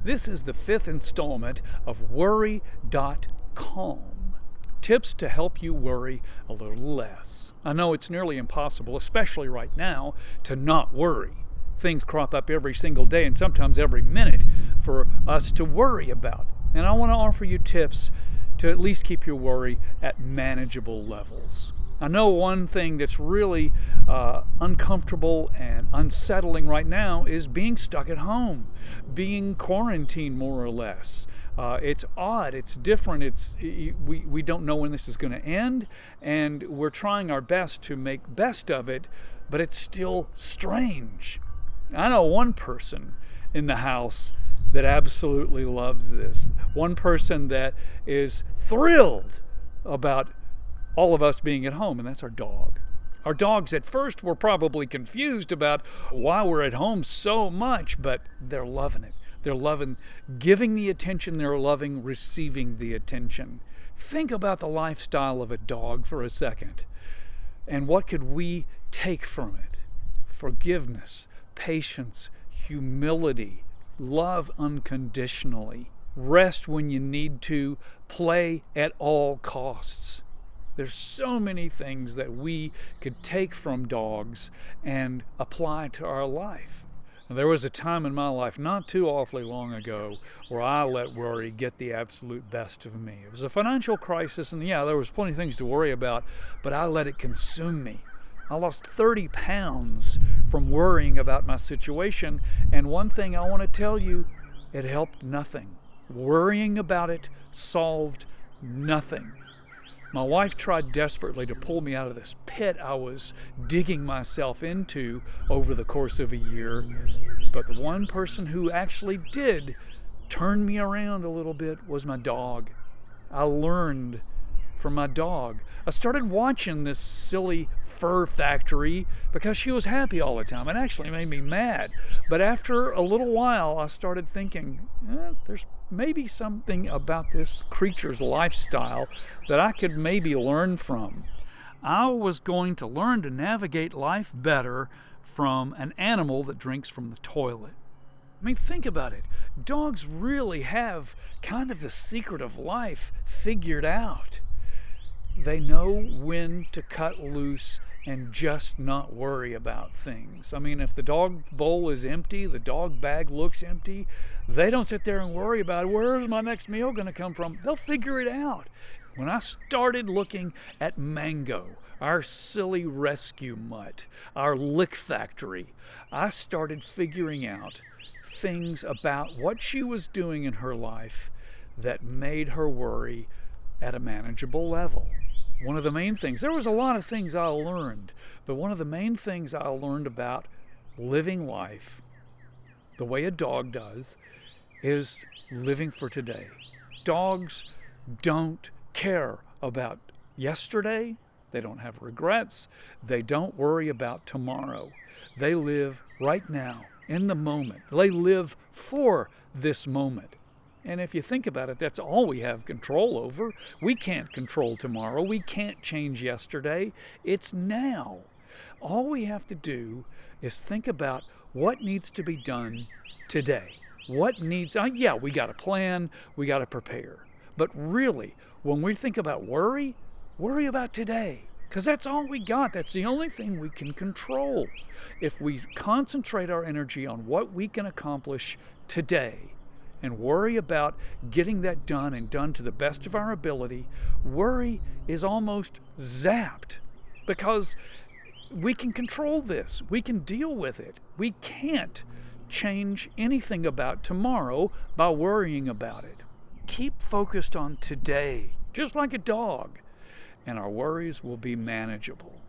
This is the 5th installment of WORRYDOTCALM. Tips to help you worry a little less. I know it's nearly impossible, especially right now, to not worry. Things crop up every single day and sometimes every minute for us to worry about. And I want to offer you tips to at least keep your worry at manageable levels. I know one thing that's really uncomfortable and unsettling right now is being stuck at home, being quarantined more or less. It's odd, it's different, we don't know when this is going to end, and we're trying our best to make best of it, but it's still strange. I know one person in the house that absolutely loves this. One person that is thrilled about all of us being at home, and that's our dog. Our dogs at first were probably confused about why we're at home so much, but they're loving it. They're loving giving the attention, they're loving receiving the attention. Think about the lifestyle of a dog for a second, and what could we take from it? Forgiveness, patience, humility, love unconditionally, rest when you need to, play at all costs. There's so many things that we could take from dogs and apply to our life. There was a time in my life not too awfully long ago where I let worry get the absolute best of me. It was a financial crisis, and yeah, there was plenty of things to worry about, but I let it consume me. I lost 30 pounds from worrying about my situation, and one thing I want to tell you, it helped nothing. Worrying about it solved nothing. My wife tried desperately to pull me out of this pit I was digging myself into over the course of a year, but the one person who actually did turn me around a little bit was my dog. I learned from my dog. I started watching this silly fur factory because she was happy all the time. It actually made me mad. But after a little while, I started thinking, there's maybe something about this creature's lifestyle that I could maybe learn from. I was going to learn to navigate life better from an animal that drinks from the toilet. I mean, think about it. Dogs really have kind of the secret of life figured out. They know when to cut loose and just not worry about things. I mean, if the dog bowl is empty, the dog bag looks empty, they don't sit there and worry about where's my next meal going to come from. They'll figure it out. When I started looking at Mango, our silly rescue mutt, our lick factory, I started figuring out things about what she was doing in her life that made her worry at a manageable level. One of the main things, there was a lot of things I learned, but one of the main things I learned about living life, the way a dog does, is living for today. Dogs don't care about yesterday. They don't have regrets. They don't worry about tomorrow. They live right now, in the moment. They live for this moment. And if you think about it, that's all we have control over. We can't control tomorrow. We can't change yesterday. It's now. All we have to do is think about what needs to be done today. What needs, we got to plan, we got to prepare. But really, when we think about worry about today. Because that's all we got. That's the only thing we can control. If we concentrate our energy on what we can accomplish today, and worry about getting that done and done to the best of our ability, worry is almost zapped because we can control this. We can deal with it. We can't change anything about tomorrow by worrying about it. Keep focused on today, just like a dog, and our worries will be manageable.